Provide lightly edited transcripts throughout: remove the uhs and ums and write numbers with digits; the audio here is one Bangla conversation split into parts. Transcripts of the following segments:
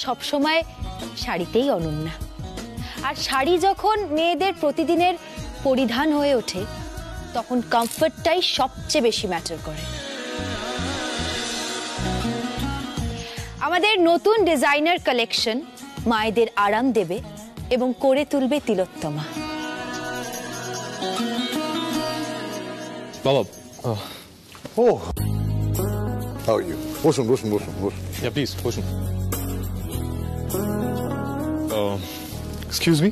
সবসময় শাড়িতেই অনন্যা। আর শাড়ি যখন মেয়েদের প্রতিদিনের পরিধান হয়ে ওঠে তখন কমফর্টটাই সবচেয়ে বেশি ম্যাটার করে। আমাদের নতুন ডিজাইনার কালেকশন মায়েদের আরাম দেবে এবং করে তুলবে তিলোত্তমা। বাবা ও হাউ ইউ? বসুন বসুন বসুন বসুন। Yeah, please, বসুন। Excuse me?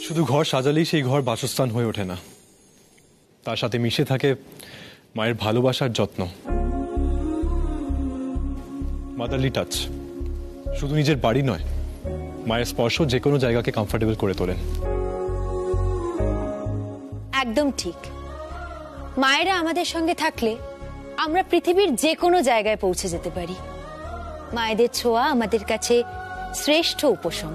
শুধু ঘর সাজালেই সেই ঘর বাসস্থান হয়ে ওঠে না, তার সাথে মিশে থাকে মায়ের ভালোবাসার যত্ন, মাদারলি টাচ। শুধু নিজের বাড়ি নয়, মায়ের স্পর্শ যে কোনো জায়গাকে কমফোর্টেবল করে তোলেন। একদম ঠিক। মায়েরা আমাদের সঙ্গে থাকলে আমরা পৃথিবীর যে কোনো জায়গায় পৌঁছে যেতে পারি। মায়েদের ছোঁয়া আমাদের কাছে শ্রেষ্ঠ উপশম।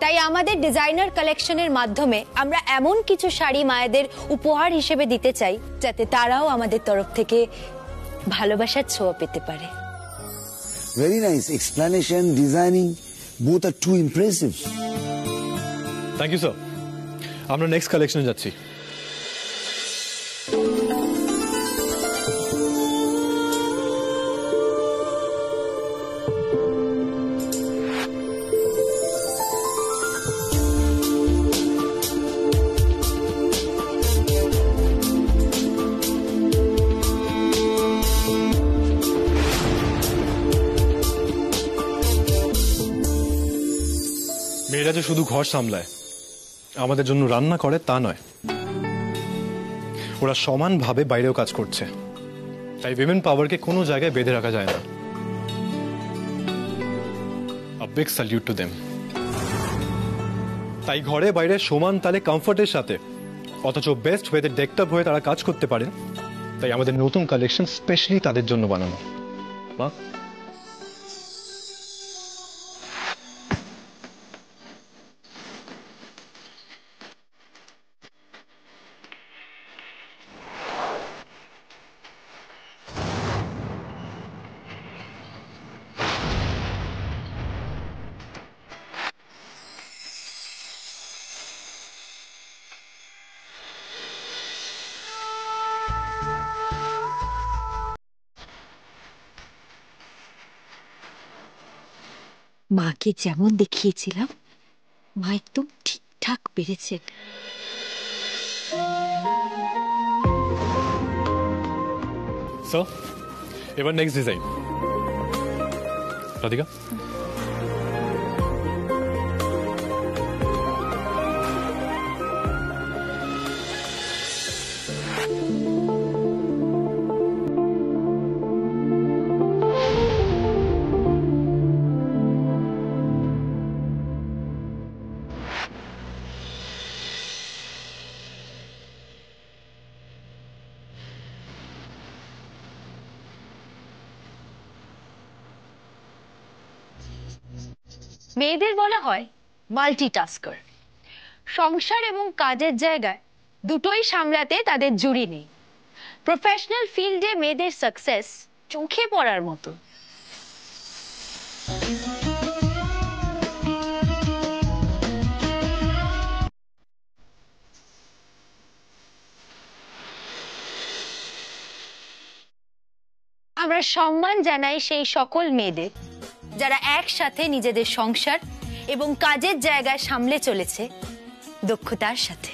তাই আমাদের ডিজাইনার কালেকশনের মাধ্যমে আমরা এমন কিছু শাড়ি মায়েদের উপহার হিসেবে দিতে চাই যাতে তারাও আমাদের তরফ থেকে ভালোবাসার ছোঁয়া পেতে পারে। Very nice explanation, designing, both are too impressive. Thank you sir. আমরা নেক্সট কালেকশনে যাচ্ছি। মেয়েরা যে শুধু ঘর সামলায়, আমাদের জন্য রান্না করে তা নয়, ওরা সমানভাবে বাইরেও কাজ করছে। তাই উইমেন পাওয়ারকে কোনো জায়গায় বেঁধে রাখা যায় না। A big salute to them. তাই ঘরে বাইরে সমান তালে কমফর্টের সাথে অথচ বেস্ট ওয়েতে ডেকড আপ হয়ে তারা কাজ করতে পারেন। তাই আমাদের নতুন কালেকশন স্পেশালি তাদের জন্য বানানো। মা, মাকে যেমন দেখিয়েছিলাম মা একদম ঠিকঠাক পেরেছেন। স্যার, এবার নেক্সট ডিজাইন। রাধিকা, মেয়েদের বলা হয় মাল্টিটাস্কার। সংসার এবং কাজের জায়গায় দুটোই সামলাতে তাদের জুড়ি নেই। প্রফেশনাল ফিল্ডে মেয়েদের সাকসেস চোখে পড়ার মতো। আমরা সম্মান জানাই সেই সকল মেয়েদের যারা একসাথে নিজেদের সংসার এবং কাজের জায়গায় সামলে চলেছে দক্ষতার সাথে।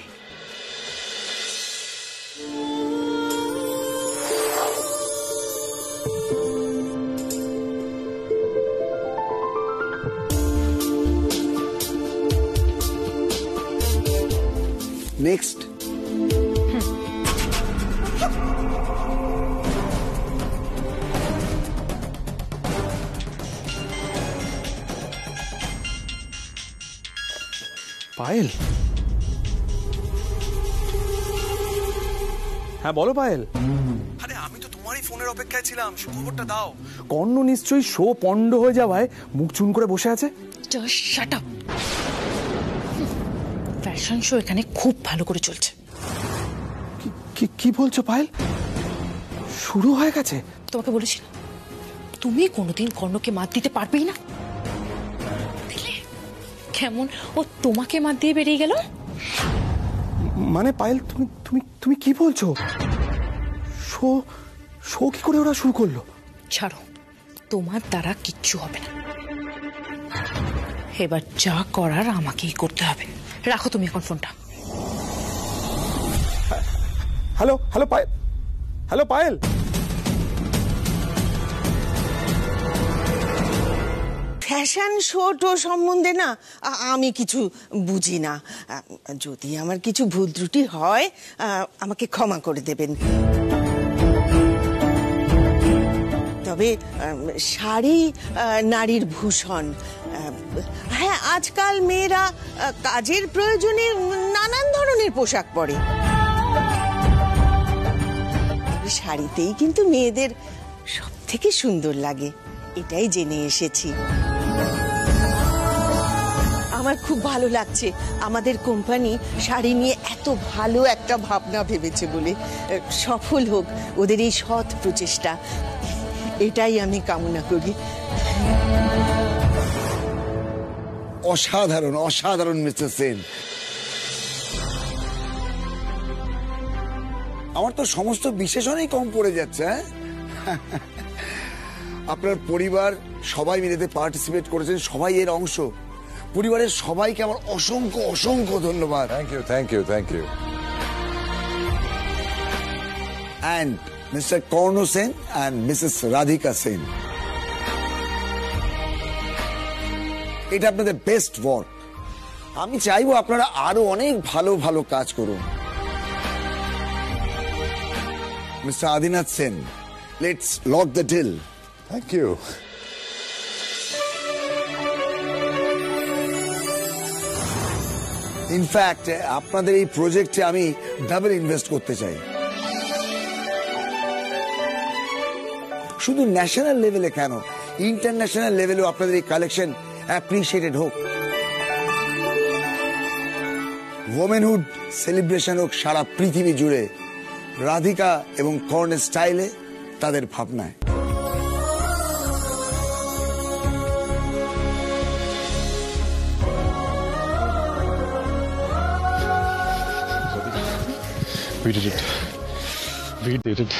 Next. পায়েল, হ্যাঁ বলো পায়েল। আরে আমি তো তোমারই ফোনের অপেক্ষায় ছিলাম, সুখবরটা দাও। কর্ণ নিশ্চয়ই শো পণ্ড হয়ে যাওয়ায় মুখ চুন করে বসে আছে। Just shut up. Fashion show এখানে খুব ভালো করে চলছে। কি বলছো পায়েল? শুরু হয়ে গেছে? তোমাকে বলেছিলাম তুমি কোনোদিন কর্ণকে মাত দিতে পারবেই না। দিলে কেমন ও তোমাকে মাত দিয়ে বেরিয়ে গেল। মানে পায়েল তুমি কি বলছো? শো কি করে ওরা শুরু করলো? ছাড়ো, তোমার দ্বারা কিচ্ছু হবে না। এবার যা করার আমাকেই করতে হবে। রাখো তুমি এখন ফোনটা। হ্যালো পায়েল। ফ্যাশন শো টো সম্বন্ধে না আমি কিছু বুঝি না। যদি আমার কিছু ভুল ত্রুটি হয় আমাকে ক্ষমা করে দেবেন। তবে শাড়ি নারীর ভূষণ। হ্যাঁ, আজকাল মেয়েরা কাজের প্রয়োজনে নানান ধরনের পোশাক পরে। শাড়িতেই কিন্তু মেয়েদের সব থেকে সুন্দর লাগে, এটাই জেনে এসেছি। আমার খুব ভালো লাগছে আমাদের কোম্পানি শাড়ি নিয়ে এত ভালো একটা ভাবনা ভেবেছে বলে। সফল হোক ওদের এই সৎ প্রচেষ্টা, এটাই আমি কামনা করি। অসাধারণ মিস্টার সেন। আমার তো সমস্ত বিশেষণই কম পড়ে যাচ্ছে। আপনার পরিবার সবাই মিলে পার্টিসিপেট করেছেন, সবাই এর অংশ। পরিবারের সবাইকে আমার অসংখ্য ধন্যবাদ। Thank you and Mr. Korno Sen and Mrs. Radhika Sen. এটা আপনাদের বেস্ট ওয়ার্ক। আমি চাইবো আপনারা আরো অনেক ভালো কাজ করুন। Mr. Adinath Sen, let's lock the deal. Thank you. In fact আপনাদের এই প্রজেক্টে আমি ডাবল ইনভেস্ট করতে চাই। শুধু ন্যাশনাল লেভেলে কেন, ইন্টারন্যাশনাল লেভেলেও আপনাদের এই কালেকশন অ্যাপ্রিশিয়েটেড হোক। ওমেনহুড সেলিব্রেশন হোক সারা পৃথিবী জুড়ে, রাধিকা এবং কর্ণের স্টাইলে, তাদের ভাবনায়। We did it.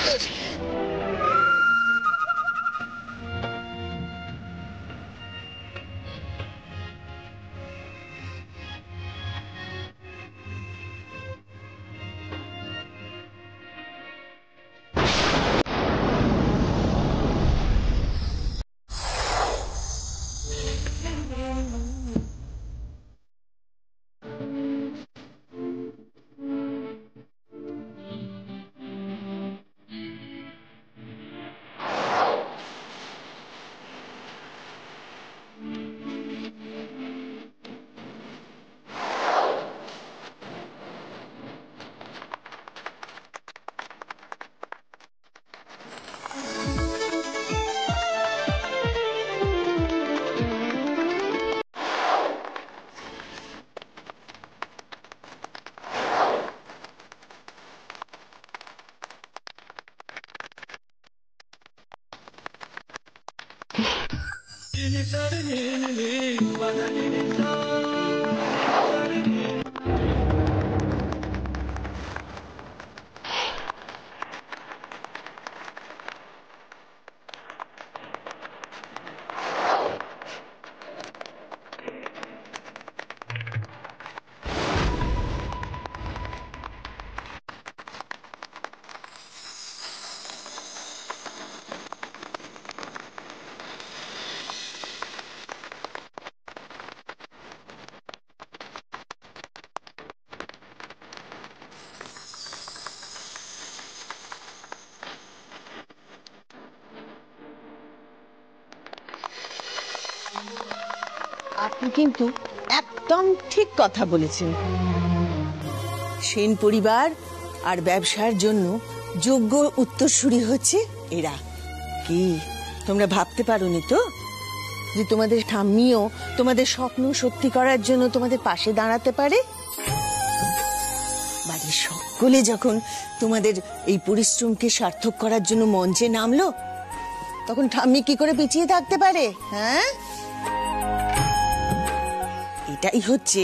আপনি কিন্তু একদম ঠিক কথা বলেছেন। সেন পরিবার আর ব্যবসার জন্য যোগ্য উত্তরসূরি হচ্ছে এরা। কি তোমরা ভাবতে পারোনি তো যে তোমাদের ঠাম্মিও তোমাদের স্বপ্ন সত্যি করার জন্য তোমাদের পাশে দাঁড়াতে পারে? বাড়ি বাড়ির সকলে যখন তোমাদের এই পরিশ্রমকে সার্থক করার জন্য মঞ্চে নামলো, তখন ঠাম্মি কি করে পিছিয়ে থাকতে পারে? হ্যাঁ, এটাই হচ্ছে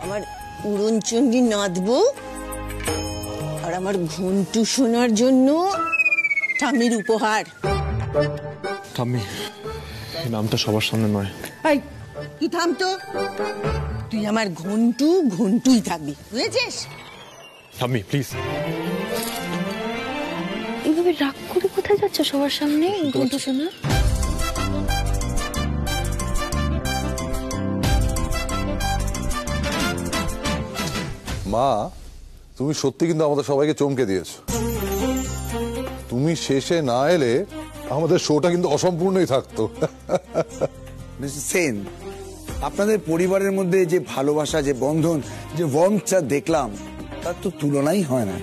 আমার উড়নচণ্ডী নাদবো আর আমার ঘন্টু শোনার জন্য ঠাম্মির উপহার। ঠাম্মি, এই নামটা সবার সামনে নয়। এই, তুই থাম তো। তুই আমার ঘন্টুই থাকবি, বুঝেছিস? ঠাম্মি প্লিজ। এইভাবে রাগ করে কোথায় যাচ্ছ সবার সামনে ঘন্টু শোনা? মা, তুমি সত্যি কিন্তু আমাদের সবাইকে চমকে দিয়েছো। তুমি শেষে না এলে আমাদের শোটা কিন্তু অসম্পূর্ণই থাকতো। মিস্টার সেন, আপনাদের পরিবারের মধ্যে যে ভালোবাসা, যে বন্ধন, যে ওয়ার্মথটা দেখলাম, তার তো তুলনাই হয় না।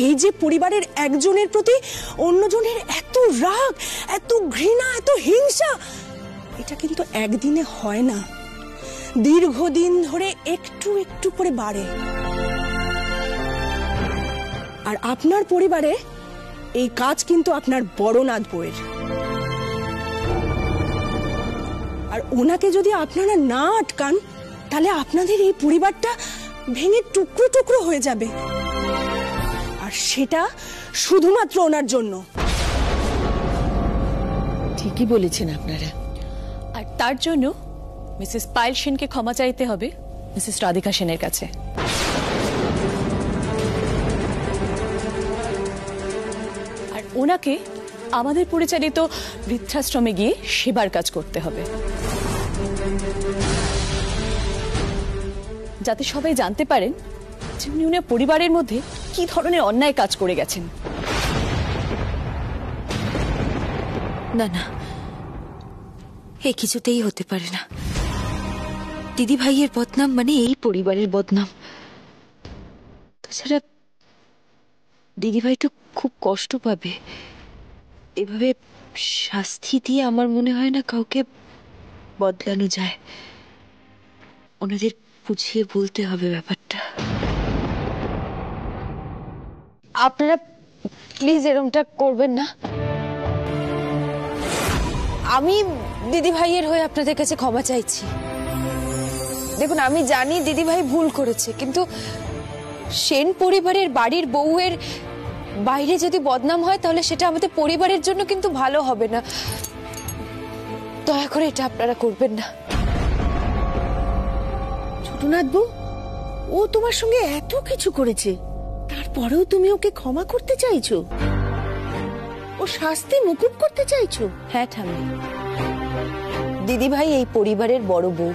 এই যে পরিবারের একজনের প্রতি অন্যজনের এত রাগ, এত ঘৃণা, এত হিংসা, এটা কিন্তু একদিনে হয় না, দীর্ঘদিন ধরে একটু একটু করে বাড়ে। আর আপনার পরিবারে এই কাজ কিন্তু আপনার বড় নাথ বউয়ের। আর ওনাকে যদি আপনারা না আটকান, তাহলে আপনাদের এই পরিবারটা ভেঙে টুকরো টুকরো হয়ে যাবে, আর সেটা শুধুমাত্র ওনার জন্য। ঠিকই বলেছেন আপনারা। আর তার জন্য মিসেস পায়েল সেনকে ক্ষমা চাইতে হবে মিসেস রাধিকা সেনের কাছে। আর ওনাকে আমাদের পরিচালিত বৃদ্ধাশ্রমে গিয়ে সেবার কাজ করতে হবে, যাতে সবাই জানতে পারেন যে উনি ওনার পরিবারের মধ্যে কি ধরনের অন্যায় কাজ করে গেছেন। না না, এ কিছুতেই হতে পারে না। দিদি ভাইয়ের বদনাম মানে এই পরিবারের বদনাম। তাছাড়া দিদি ভাই তো খুব কষ্ট পাবে। এভাবে শাস্তি দিয়ে আমার মনে হয় না কাউকে বদলানো যায়। ওনাদের বুঝিয়ে বলতে হবে ব্যাপারটা। আপনারা প্লিজ এরকমটা করবেন না। আমি দিদি ভাইয়ের হয়ে আপনাদের কাছে ক্ষমা চাইছি। দেখুন, আমি জানি দিদি ভাই ভুল করেছে, কিন্তু সেন পরিবারের বাড়ির বউয়ের বাইরে যদি বদনাম হয়, তাহলে সেটা আমাদের পরিবারের জন্য কিন্তু ভালো হবে না। দয়া করে এটা আপনারা করবেন না। ছোটনাথ বউ, ও তোমার সঙ্গে এত কিছু করেছে, তারপরেও তুমি ওকে ক্ষমা করতে চাইছো? ও শাস্তি মুকুব করতে চাইছো? হ্যাঁ ঠাম্মি, দিদি ভাই এই পরিবারের বড় বউ,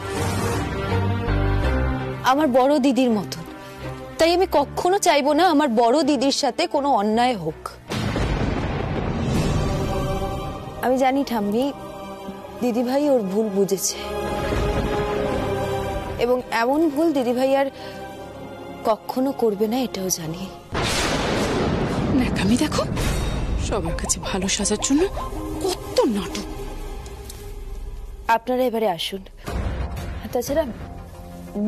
আমার বড় দিদির মতন। তাই আমি কখনো চাইবো না আমার বড় দিদির সাথে কোনো অন্যায় হোক। আমি জানি ঠাম্মি, দিদি ভাই ওর ভুল বুঝেছে, এবং এমন ভুল দিদি ভাই আর কখনো করবে না, এটাও জানি। ন্যাকামি দেখো, সবার কাছে ভালো সাজার জন্য কত নাটক। আপনারা এবারে আসুন। তাছাড়া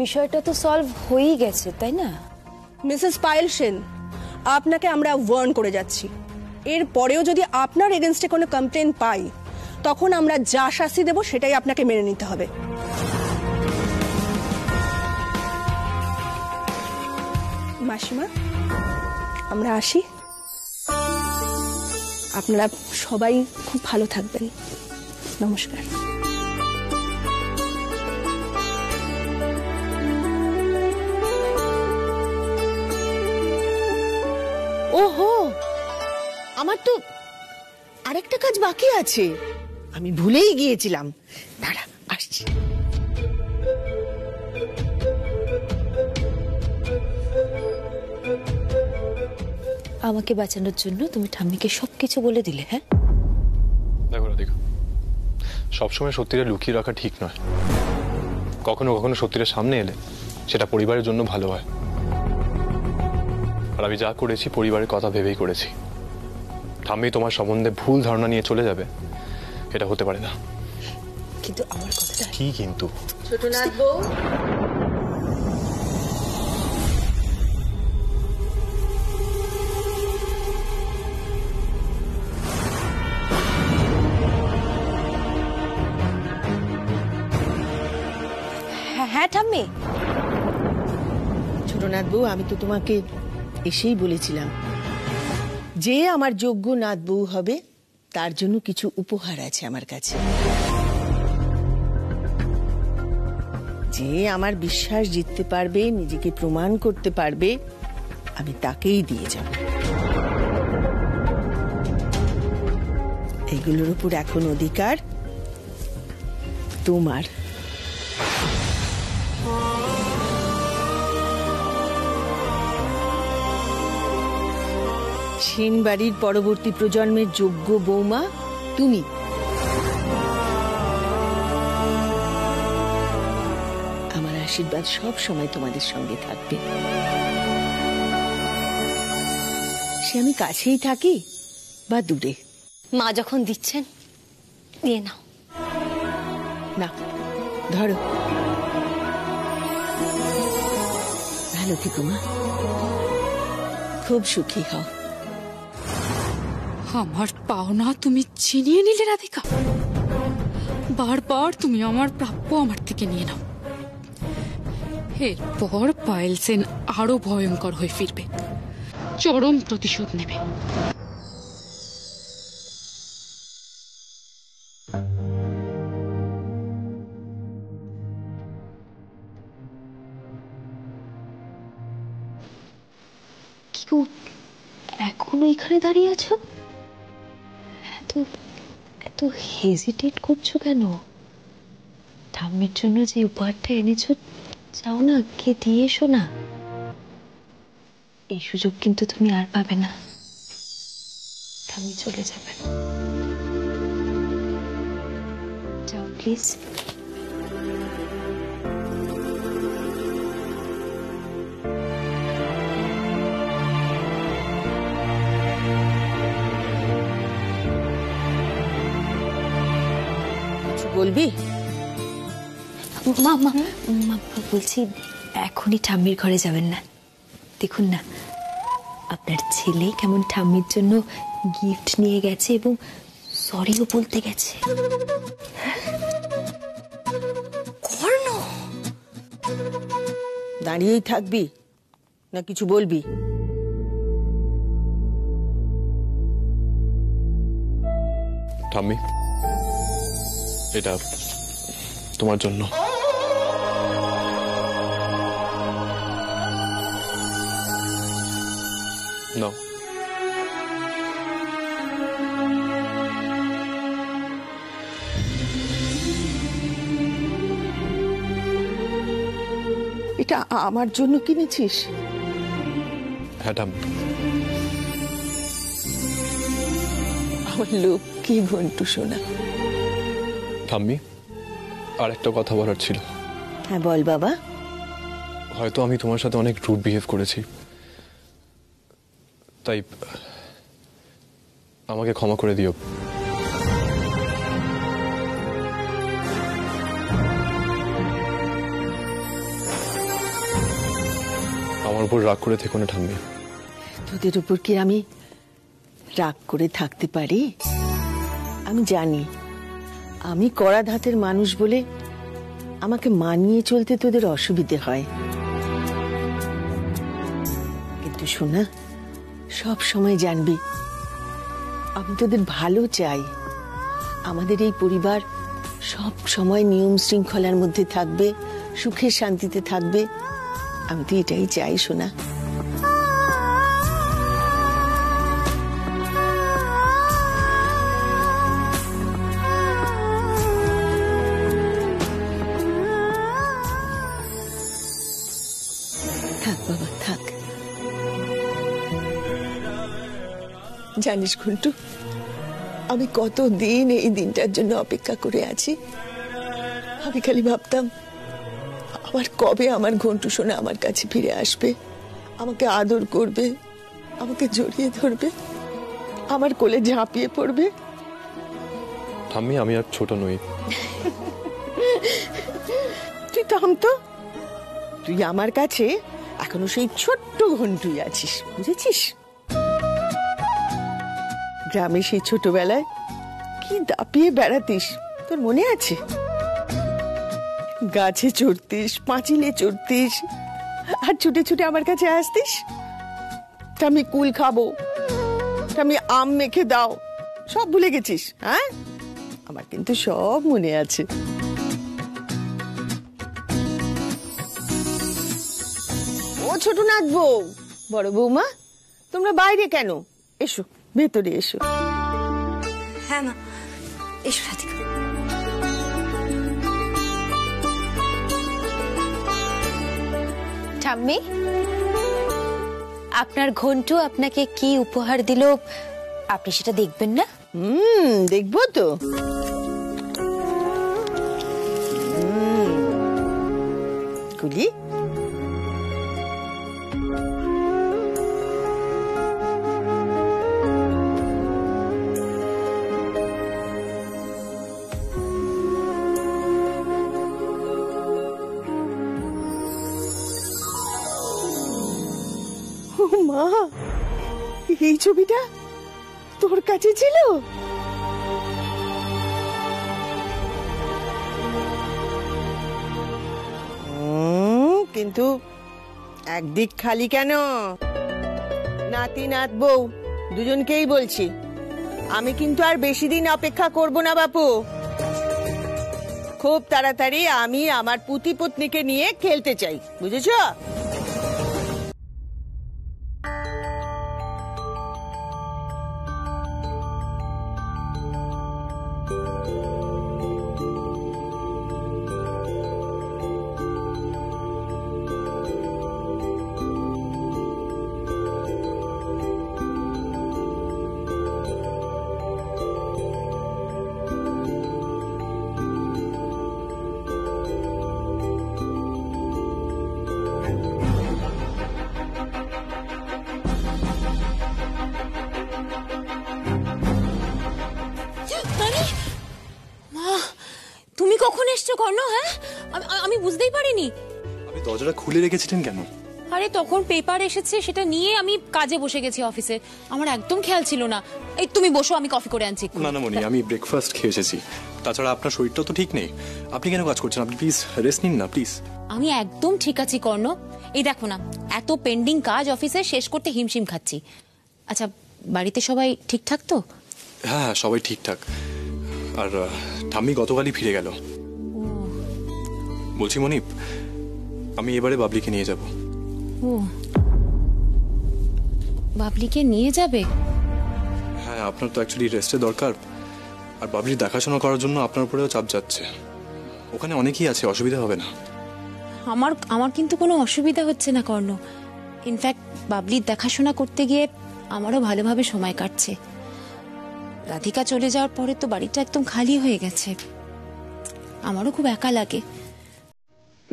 বিষয়টা তো সলভ হয়েই গেছে, তাই না? মিসেস পায়েল সেন, আপনাকে আমরা ওয়ার্ন করে যাচ্ছি। এর পরেও যদি আপনার এগেনস্টে কোনো কমপ্লেন পাই, তখন আমরা যা শাস্তি দেব সেটাই আপনাকে মেনে নিতে হবে। মাসিমা, আমরা আসি। আপনারা সবাই খুব ভালো থাকবেন। নমস্কার। ওহো, আমার তো আরেকটা কাজ বাকি আছে, আমি ভুলেই গিয়েছিলাম। দাঁড়া, আসছি। আমাকে বাঁচানোর জন্য তুমি ঠাম্মিকে সবকিছু বলে দিলে? হ্যাঁ দেখো রাধিকা, সবসময় সত্যিটা লুকিয়ে রাখা ঠিক নয়। কখনো কখনো সত্যিটা সামনে এলে সেটা পরিবারের জন্য ভালো হয়। আর আমি যা করেছি পরিবারের কথা ভেবেই করেছি। ঠাম্মি তোমার সম্বন্ধে ভুল ধারণা নিয়ে চলে যাবে, এটা হতে পারে না। কিন্তু আমার কথাটা কি কিন্তু? ছোটনাথ বউ, হ্যাঁ ঠাম্মি। ছোটনাথ বউ, আমি তো তোমাকে এসেই বলেছিলাম যে আমার যোগ্য নাথ বউ হবে তার জন্য কিছু উপহার আছে আমার কাছে। যে আমার বিশ্বাস জিততে পারবে, নিজেকে প্রমাণ করতে পারবে, আমি তাকেই দিয়ে যাব। এগুলোর উপর এখন অধিকার তোমার। সেন বাড়ির পরবর্তী প্রজন্মের যোগ্য বৌমা তুমি। আমার আশীর্বাদ সব সময় তোমাদের সঙ্গে থাকবে। সে আমি কাছেই থাকি বা দূরে। মা যখন দিচ্ছেন নিয়ে নাও। না, ধরো। ভালো থেকো মা, খুব সুখী হও। আমার পাওনা তুমি ছিনিয়ে নিলে রাধিকা। বারবার তুমি আমার প্রাপ্য আমার থেকে নিয়ে নাও। এরপর পায়েল সেন আরো ভয়ঙ্কর হয়ে ফিরবে, চরম প্রতিশোধ নেবে। কি গো, এখনো এখানে দাঁড়িয়ে আছো? এত হেজিটেট করছো কেন? ঠাম্মির জন্য যে উপহারটা এনেছো, চাও না কে দিয়ে এসো না। এই সুযোগ কিন্তু তুমি আর পাবে না। ঠাম্মি চলে যাবে, যাও প্লিজ। বলবি? মা মা মা বলছি এখনই ঠাম্মির ঘরে যাবেন না। দেখুন না আপনার ছেলে কেমন ঠাম্মির জন্য গিফট নিয়ে গেছে এবং সরিও বলতে গেছে। কর্ণ, দাঁড়িয়েই থাকবি না কিছু বলবি? ঠাম্মি, এটা তোমার জন্য। নাও। এটা আমার জন্য কিনেছিস? হ্যাঁ ঠাম্মি। আমার লক্ষ্মী ঘন্টু সোনা। ঠাম্মি, আর একটা কথা বলার ছিল। হ্যাঁ বল বাবা। হয়তো আমি তোমার সাথে অনেক রুড বিহেভ করেছি, তাই আমাকে ক্ষমা করে দিও। আমার উপর রাগ করে থেকো না ঠাম্মি। তোদের উপর কি আমি রাগ করে থাকতে পারি? আমি জানি আমি কড়া ধাতের মানুষ বলে আমাকে মানিয়ে চলতে তোদের অসুবিধে হয়, কিন্তু শোনা, সব সময় জানবি আমি তোদের ভালো চাই। আমাদের এই পরিবার সব সময় নিয়ম শৃঙ্খলার মধ্যে থাকবে, সুখে শান্তিতে থাকবে। আমি তো এটাই চাই শোনা। থাক বাবা থাক। জানিস ঘন্টু, আমি কতদিন এই দিনটার জন্য অপেক্ষা করে আছি। আমি খালি ভাবতাম আবার কবে আমার ঘন্টু সোনা আমার কাছে ফিরে আসবে, আমাকে আদর করবে, আমাকে জড়িয়ে ধরবে, আমার কোলে ঝাঁপিয়ে পড়বে। ঠাম্মি আমি আর ছোট নই। তুই থাম তো, তুই আমার কাছে এখনো সেই ছোট্ট ঘন্টুই আছিস, বুঝেছিস? গ্রামে সেই ছোটবেলায় কি দাপিয়ে বেড়াতিস, তোর মনে আছে? গাছে চড়তিস, পাঁচিলে চড়তিস, আর ছুটে ছুটে আমার কাছে আসতিস। আমি কুল খাবো, আমি আম মেখে দাও, সব ভুলে গেছিস? হ্যাঁ, আমার কিন্তু সব মনে আছে। ও ছোট নাথ বউ, বড় বৌমা, তোমরা বাইরে কেন? এসো, ভেতরে এসো। হ্যাঁ মা, এসো রাধিকা। ঠাম্মি, আপনার ঘন্টু আপনাকে কি উপহার দিল আপনি সেটা দেখবেন না? দেখবো তো। কুলি, মা, এই ছবিটা তোর কাছে ছিল? কিন্তু একদিক খালি কেন? নাতি নাত বউ দুজনকেই বলছি, আমি কিন্তু আর বেশি দিন অপেক্ষা করব না বাপু। খুব তাড়াতাড়ি আমি আমার পুতি পত্নীকে নিয়ে খেলতে চাই, বুঝেছো? তুমি কখন এসছো কর্ণ? হ্যাঁ, আমি বুঝতেই পারিনি। আপনি দরজাটা খুলে রেখেছিলেন কেন? আরে তখন পেপার এসেছে, সেটা নিয়ে আমি কাজে বসে গেছি অফিসে, আমার একদম খেয়াল ছিল না। এই তুমি বসো, আমি কফি করে আনছি। না না মনি, আমি ব্রেকফাস্ট খেয়ে এসেছি। তাছাড়া আপনার শরীরটা তো ঠিক নেই, আপনি কেন কাজ করছেন? আপনি প্লিজ রেস্ট নিন না প্লিজ। আমি একদম ঠিক আছি কর্ণ, এই দেখো না, এত পেন্ডিং কাজ অফিসে শেষ করতে হিমশিম খাচ্ছি। আচ্ছা, বাড়িতে সবাই ঠিকঠাক তো? হ্যাঁ, সবাই ঠিকঠাক। আর ঠাম্মি গতকালই ফিরে গেল। বলছি মনিপ, আমি এবারে বাবলিকে নিয়ে যাব। ও, বাবলিকে নিয়ে যাবে? হ্যাঁ, আপনার তো অ্যাকচুয়ালি রেস্টের দরকার, আর বাবলির দেখাশোনা করার জন্য আপনার উপরেও চাপ যাচ্ছে। ওখানে অনেকেই আছে, অসুবিধা হবে না। আমার কিন্তু কোনো অসুবিধা হচ্ছে না কর্ণ। ইনফ্যাক্ট বাবলির দেখাশোনা করতে গিয়ে আমারও ভালোভাবে সময় কাটছে। রাধিকা চলে যাওয়ার পরে তো বাড়িটা একদম খালি হয়ে গেছে, আমারও খুব একা লাগে।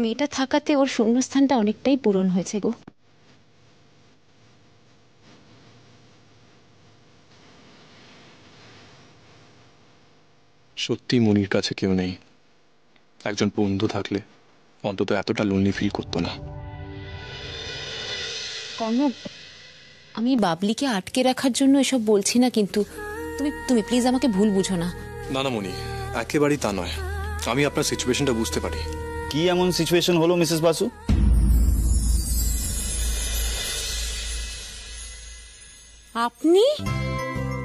মেয়েটা থাকাতে ওর শূন্যস্থানটা অনেকটাই পূরণ হয়েছে গো। সত্যি মনির কাছে কেউ নেই, একজন বন্ধু থাকলে অন্তত এতটা লোনলি ফিল করতো না। কর্ণ, আমি বাবলিকে আটকে রাখার জন্য এসব বলছি না, কিন্তু তুমি প্লিজ আমাকে ভুল বুঝো না। না না মনি, একেবারেই তা নয়। আমি আপনার সিচুয়েশনটা বুঝতে পারি। কি এমন সিচুয়েশন হলো মিসেস বাসু? আপনি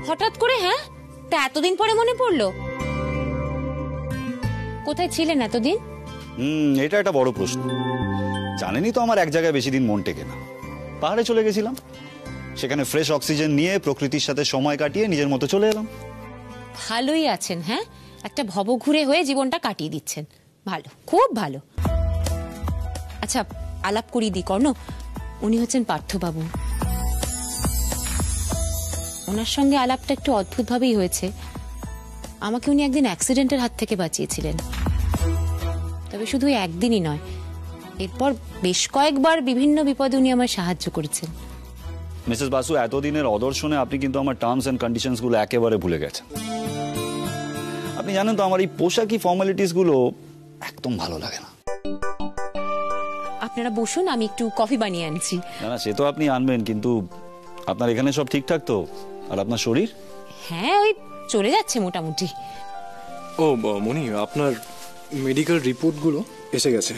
হঠাৎ করে? হ্যাঁ, তা এতদিন পরে মনে পড়লো? কোথায় ছিলেন এতদিন? এটা একটা বড় প্রশ্ন। জানেনই তো আমার এক জায়গায় বেশি দিন মন টেকে না। পাহাড়ে চলে গেছিলাম, সেখানে ফ্রেশ অক্সিজেন নিয়ে প্রকৃতির সাথে সময় কাটিয়ে নিজের মতো চলে এলাম। ভালোই আছেন। হ্যাঁ, একটা ভবঘুরে হয়ে জীবনটা কাটিয়ে দিচ্ছেন, ভালো, খুব ভালো। আচ্ছা, আলাপ করিয়ে দিই কর্ণ, উনি হচ্ছেন পার্থবাবু। ওনার সঙ্গে আলাপটা একটু অদ্ভুতভাবেই হয়েছে। আমাকে উনি একদিন অ্যাক্সিডেন্টের হাত থেকে বাঁচিয়েছিলেন, তবে শুধু একদিনই নয়, এরপর বেশ কয়েকবার বিভিন্ন বিপদে উনি আমার সাহায্য করেছেন। মিসেস বাসু, এতদিনের অদর্শনে আপনি কিন্তু আমার টার্মস অ্যান্ড কন্ডিশনসগুলো একেবারে ভুলে গেছেন। আপনি জানেন তো আমার এই পোশাকি ফর্মালিটিসগুলো একদম ভালো লাগে না। আপনারা বসুন, আমি একটু কফি বানিয়ে আনছি। না না, সে তো আপনি আনবেন, কিন্তু আপনার এখানে সব ঠিকঠাক তো? আর আপনার শরীর? হ্যাঁ, ওই চলে যাচ্ছে মোটামুটি। ও মনি, আপনার মেডিকেল রিপোর্টগুলো এসে গেছে,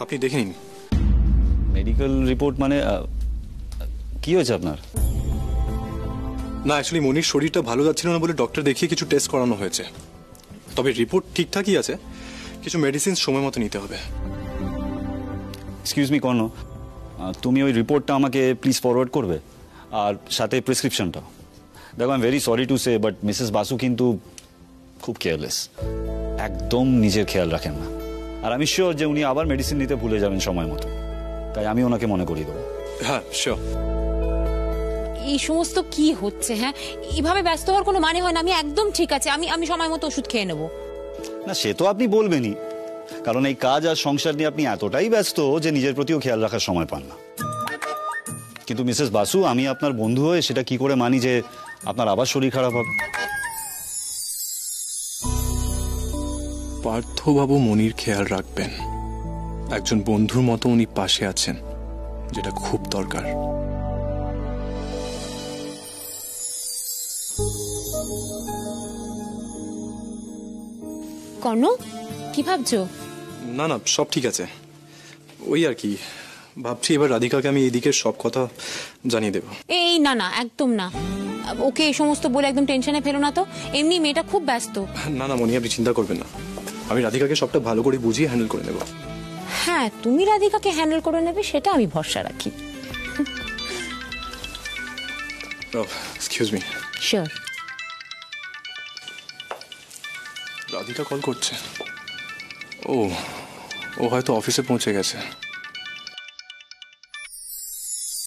আপনি দেখে নিন। মেডিকেল রিপোর্ট মানে কি হয়েছে আপনার? না, অ্যাকচুয়ালি মনির শরীরটা ভালো যাচ্ছিল না বলে ডক্টর দেখিয়ে কিছু টেস্ট করানো হয়েছে। তবে রিপোর্ট ঠিকঠাকই আছে, কিছু মেডিসিন সময় মতো নিতে হবে। এক্সকিউজ মি কর্ণ, তুমি ওই রিপোর্টটা আমাকে প্লিজ ফরওয়ার্ড করবে, আর সাথে প্রেসক্রিপশনটা। দেখো, I am very sorry to say, but Mrs Basu কিন্তু খুব কেয়ারলেস, একদম নিজের খেয়াল রাখেন না। আর আমি শিওর যে উনি আবার মেডিসিন নিতে ভুলে যাবেন সময় মতো, তাই আমি ওনাকে মনে করিয়ে দেবো। হ্যাঁ, শিওর। এই সমস্ত কি হচ্ছে? হ্যাঁ, এইভাবে ব্যস্ত হওয়ার কোনো মানে হয় না। আমি একদম ঠিক আছে, আমি সময় মতো ওষুধ খেয়ে নেবো। না, সে তো আপনি বলবেনই, কারণ এই কাজ আর সংসার নিয়ে আপনি এতটাই ব্যস্ত যে নিজের প্রতিও খেয়াল রাখার সময় পান না। কিন্তু মিসেস বাসু, আমি আপনার বন্ধু হয়ে সেটা কি করে মানি যে আপনার আবার শরীর খারাপ হবে? পার্থবাবু মনির খেয়াল রাখবেন, একজন বন্ধুর মতো উনি পাশে আছেন, যেটা খুব দরকার। কর্ণ, কি ভাবছো? না না, সব ঠিক আছে। ওই আর কি ভাবছি, এবার রাধিকাকে আমি এই দিকের সব কথা জানিয়ে দেব। এই না না, একদম না। ওকে এই সমস্ত বলে একদম টেনশনে ফেলো না তো। এমনি মেয়েটা খুব ব্যস্ত। না না মনি, আপনি চিন্তা করবেন না, আমি রাধিকাকে সবটা ভালো করে বুঝিয়ে হ্যান্ডেল করে নেব। হ্যাঁ, তুমি রাধিকাকে হ্যান্ডেল করে নেবে, সেটা আমি ভরসা রাখি। Excuse me. Sure. Radhika call করছে। ও হয়তো অফিসে পৌঁছে গেছে।